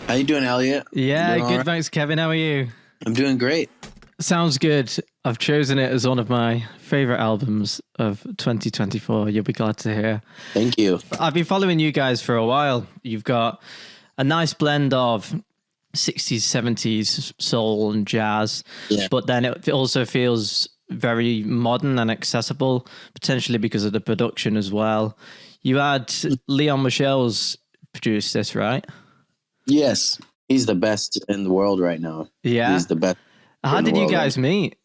How you doing, Elliot? You Yeah, doing all good. right? Thanks, Kevin. How are you? I'm doing great. Sounds good. I've chosen it as one of my favorite albums of 2024. You'll be glad to hear. Thank you. I've been following you guys for a while. You've got a nice blend of 60s, 70s soul and jazz, Yeah. but then it also feels very modern and accessible, potentially because of the production as well. You had Leon Michels produce this, right? Yes, he's the best in the world right now. Yeah. He's the best How in the did you world right guys meet?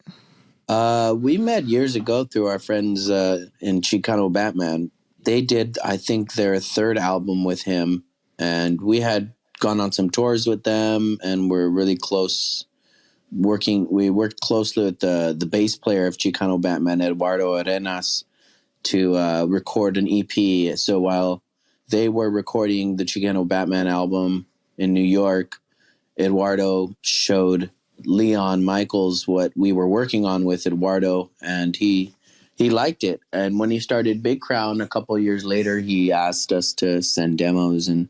now. We met years ago through our friends in Chicano Batman. They did, I think, their third album with him, and we had gone on some tours with them, and we're really close. We worked closely with the bass player of Chicano Batman, Eduardo Arenas, to record an EP. So while they were recording the Chicano Batman album in New York, Eduardo showed Leon Michels what we were working on with Eduardo, and he liked it. And when he started Big Crown a couple of years later, he asked us to send demos and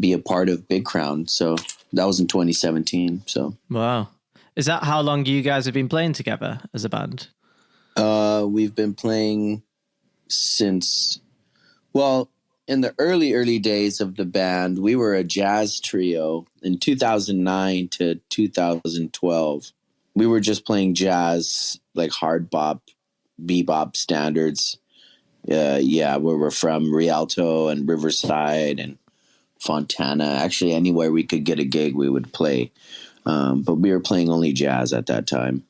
be a part of Big Crown. So that was in 2017. So Wow. Is that how long you guys have been playing together as a band? we've been playing since, well, in the early days of the band, we were a jazz trio in 2009 to 2012. We were just playing jazz, like hard bop, bebop standards. Yeah, we were from Rialto and Riverside and Fontana. Actually, anywhere we could get a gig, we would play. But we were playing only jazz at that time.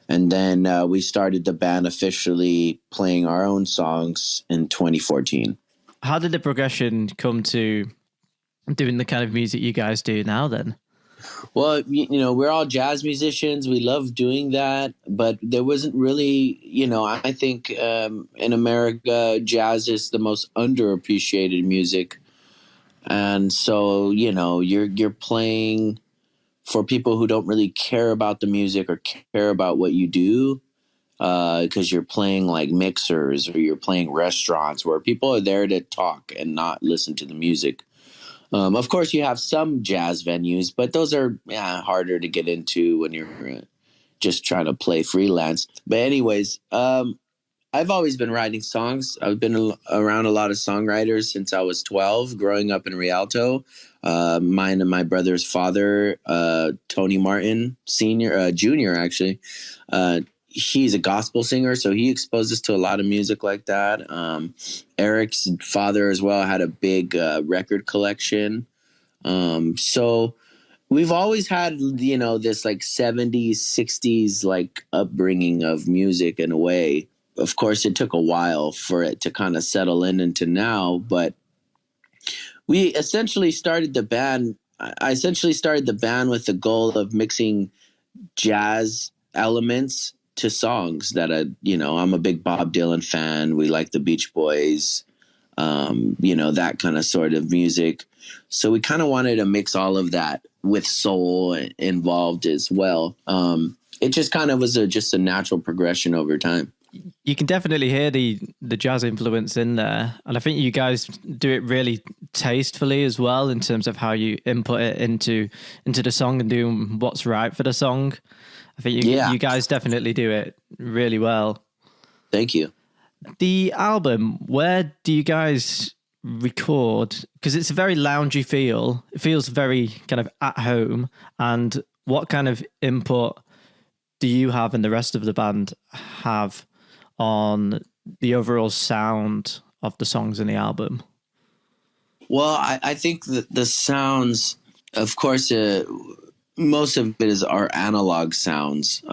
And then we started the band officially playing our own songs in 2014. How did the progression come to doing the kind of music you guys do now then? Well, we're all jazz musicians. We love doing that, but there wasn't really, I think in America, jazz is the most underappreciated music. And so, you're playing for people who don't really care about the music or care about what you do, because you're playing like mixers or you're playing restaurants where people are there to talk and not listen to the music. Of course, you have some jazz venues, but those are harder to get into when you're just trying to play freelance. But anyways, I've always been writing songs. I've been around a lot of songwriters since I was 12, growing up in Rialto. Mine and my brother's father, Tony Martin, junior, actually. He's a gospel singer, so he exposed us to a lot of music like that. Eric's father as well had a big record collection. So we've always had, this like 70s, 60s like upbringing of music in a way. Of course, it took a while for it to kind of settle in into now, but we essentially started the band. I essentially started the band with the goal of mixing jazz elements to songs that I'm a big Bob Dylan fan. We like the Beach Boys, that kind of sort of music. So we kind of wanted to mix all of that with soul involved as well. It just kind of was just a natural progression over time. You can definitely hear the jazz influence in there, and I think you guys do it really tastefully as well in terms of how you input it into the song and doing what's right for the song. I think you guys definitely do it really well. Thank you. The album, where do you guys record? Because it's a very loungy feel. It feels very kind of at home. And what kind of input do you have and the rest of the band have on the overall sound of the songs in the album? Well, I think that the sounds, of course, most of it is our analog sounds.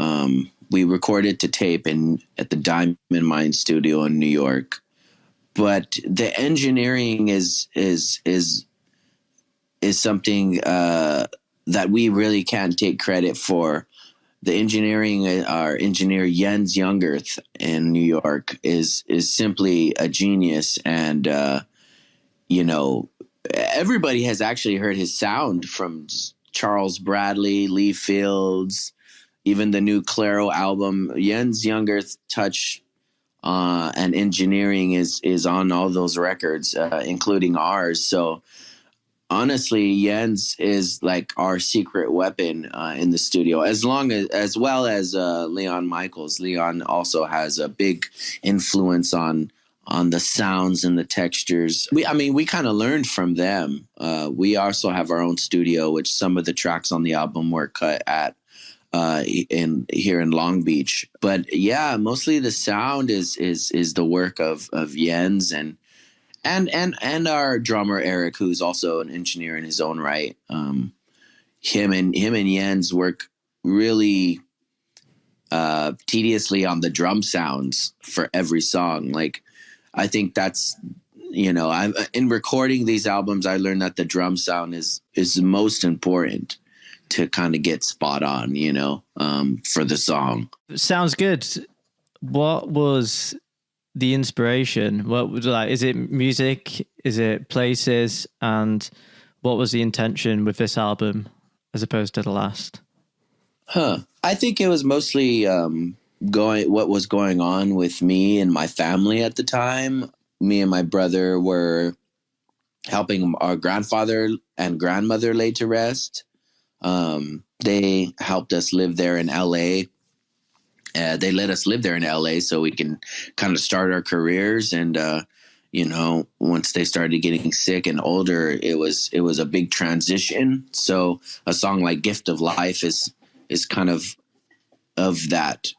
We recorded to tape at the Diamond Mine studio in New York, but the engineering is something that we really can't take credit for. The engineering, our engineer Jens Jungerth in New York is simply a genius, and everybody has actually heard his sound, from Charles Bradley, Lee Fields, even the new Claro album. Jens Jungerth's touch and engineering is on all those records, including ours. So honestly, Jens is like our secret weapon in the studio. As well as Leon Michels. Leon also has a big influence on the sounds and the textures. We kind of learned from them. We also have our own studio, which some of the tracks on the album were cut at in here in Long Beach. But yeah, mostly the sound is the work of Jens and our drummer Eric, who's also an engineer in his own right. Him and Jens work really tediously on the drum sounds for every song. Like, I think that's, I'm in recording these albums, I learned that the drum sound is the most important to kind of get spot on, for the song. Sounds good. What was the inspiration? What was is it music? Is it places? And what was the intention with this album as opposed to the last? I think it was mostly what was going on with me and my family at the time. Me and my brother were helping our grandfather and grandmother lay to rest. They helped us live there in LA. They let us live there in LA so we can kind of start our careers. And, once they started getting sick and older, it was a big transition. So a song like Gift of Life is kind of that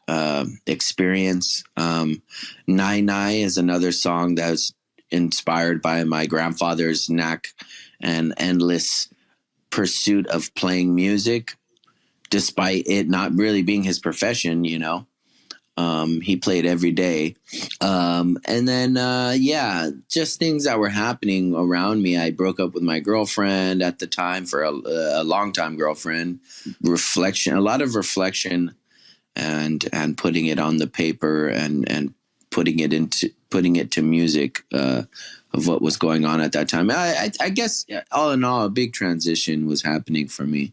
experience. Nai Nai is another song that was inspired by my grandfather's knack and endless pursuit of playing music, despite it not really being his profession. He played every day. And then, just things that were happening around me. I broke up with my girlfriend at the time, for a long time girlfriend. A lot of reflection and putting it on the paper and putting it to music of what was going on at that time. I guess all in all, a big transition was happening for me.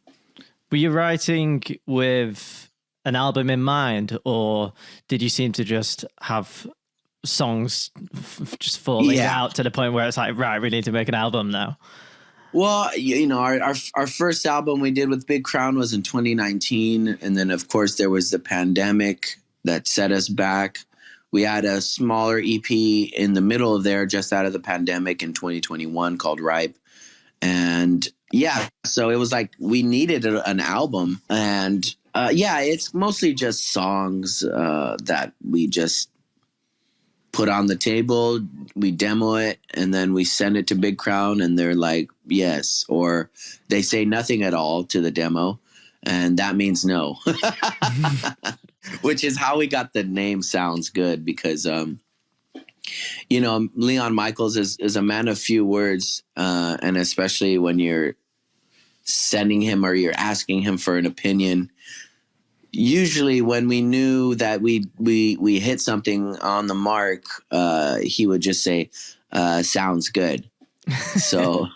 Were you writing with an album in mind, or did you seem to just have songs just falling out to the point where it's like, right, we need to make an album now? Well, our first album we did with Big Crown was in 2019. And then, of course, there was the pandemic that set us back. We had a smaller EP in the middle of there, just out of the pandemic, in 2021 called Ripe. And so it was like we needed an album. And it's mostly just songs that we just put on the table, we demo it, and then we send it to Big Crown, and they're like, yes, or they say nothing at all to the demo, and that means no. Which is how we got the name Sounds Good, because Leon Michels is a man of few words, and especially when you're sending him or you're asking him for an opinion. Usually when we knew that we hit something on the mark, he would just say, sounds good. So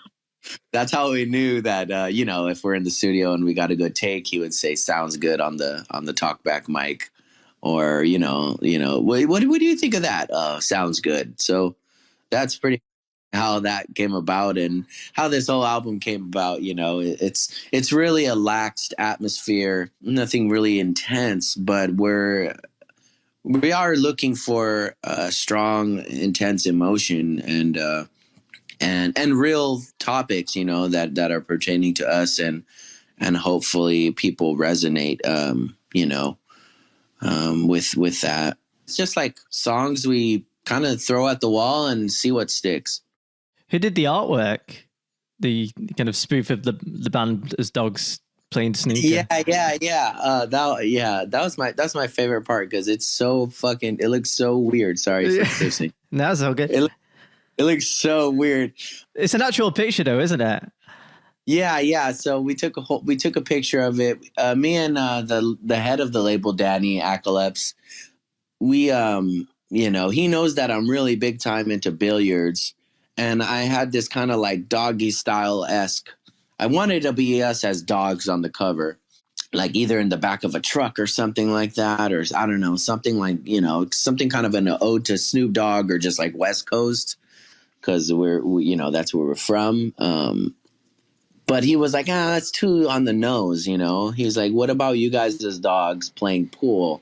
that's how we knew that, if we're in the studio and we got a good take, he would say, sounds good on the talkback mic, or, what do you think of that? Sounds good. So that's pretty how that came about, and how this whole album came about. It's really a laxed atmosphere, nothing really intense, but we are looking for strong, intense emotion and real topics, that are pertaining to us, and hopefully people resonate, with that. It's just like songs we kind of throw at the wall and see what sticks. Who did the artwork? The kind of spoof of the band as dogs playing snooker. That's my favorite part, because it's so fucking. It looks so weird. Sorry for cursing. No, that's all good. It looks so weird. It's an actual picture, though, isn't it? Yeah. So we took a picture of it. Me and the head of the label, Danny Acoleps. We he knows that I'm really big time into billiards. And I had this kind of like doggy style-esque. I wanted to be us as dogs on the cover, like either in the back of a truck or something like that, or I don't know, something like, something kind of an ode to Snoop Dogg, or just like West Coast, because that's where we're from. But he was like, that's too on the nose, you know? He's like, what about you guys as dogs playing pool?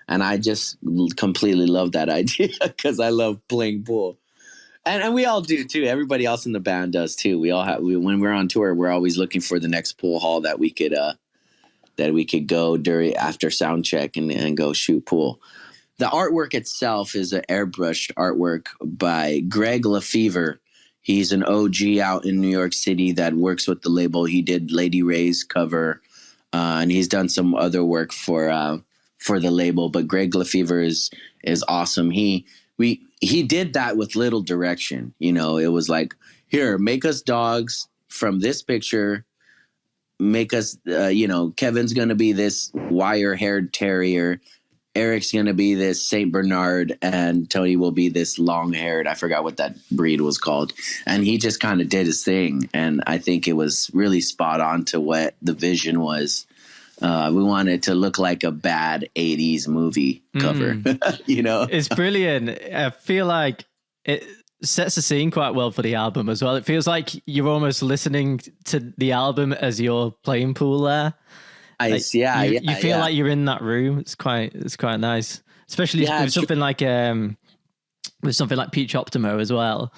And I just completely love that idea because I love playing pool. And we all do too. Everybody else in the band does too. We all have, when we're on tour, we're always looking for the next pool hall that we could go during after sound check and go shoot pool. The artwork itself is an airbrushed artwork by Greg LaFever. He's an OG out in New York City that works with the label. He did Lady Ray's cover, and he's done some other work for the label. But Greg LaFever is awesome. He did that with little direction. You know, it was like, here, make us dogs from this picture. Make us, Kevin's going to be this wire-haired terrier. Eric's going to be this Saint Bernard, and Tony will be this long-haired. I forgot what that breed was called. And he just kind of did his thing. And I think it was really spot on to what the vision was. We wanted to look like a bad 80s movie cover, you know? It's brilliant. I feel like it sets the scene quite well for the album as well. It feels like you're almost listening to the album as you're playing pool there. You feel like you're in that room. It's quite nice, especially with something like Peach Optimo as well.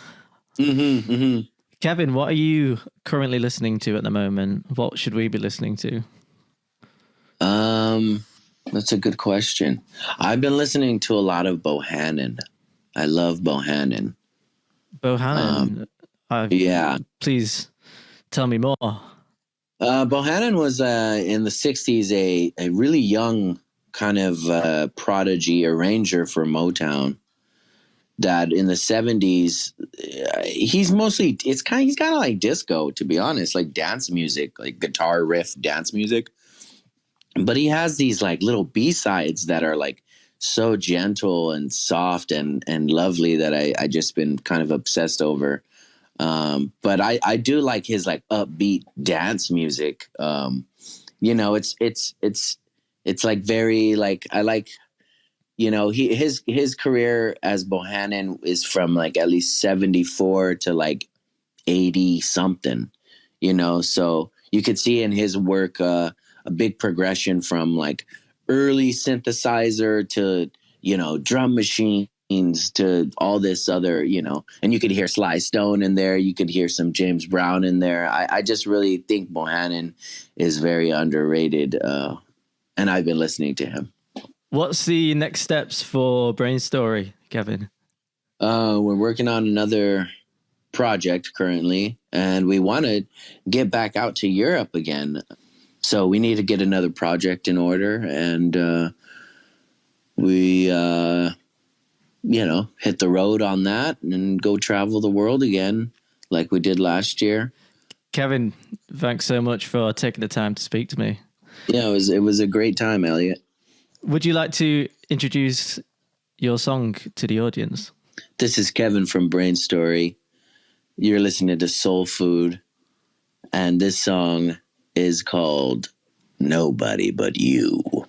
Mm-hmm, mm-hmm. Kevin, what are you currently listening to at the moment? What should we be listening to? That's a good question. I've been listening to a lot of Bohannon. I love Bohannon. Bohannon. Yeah. Please tell me more. Bohannon was in the 60s a really young kind of prodigy arranger for Motown. That in the 70s, he's kind of like disco, to be honest, like dance music, like guitar riff dance music. But he has these like little B-sides that are like so gentle and soft and lovely that I just been kind of obsessed over. But I do like his like upbeat dance music. It's like very like, I like, his career as Bohannon is from like at least 74 to like 80 something, so you could see in his work, a big progression from like early synthesizer to, drum machines to all this other, and you could hear Sly Stone in there. You could hear some James Brown in there. I just really think Bohannon is very underrated. And I've been listening to him. What's the next steps for Brainstory, Kevin? We're working on another project currently, and we want to get back out to Europe again. So we need to get another project in order, and we, hit the road on that and go travel the world again like we did last year. Kevin, thanks so much for taking the time to speak to me. Yeah, it was a great time, Elliot. Would you like to introduce your song to the audience? This is Kevin from Brainstory. You're listening to Soul Food, and this song is called Nobody But You.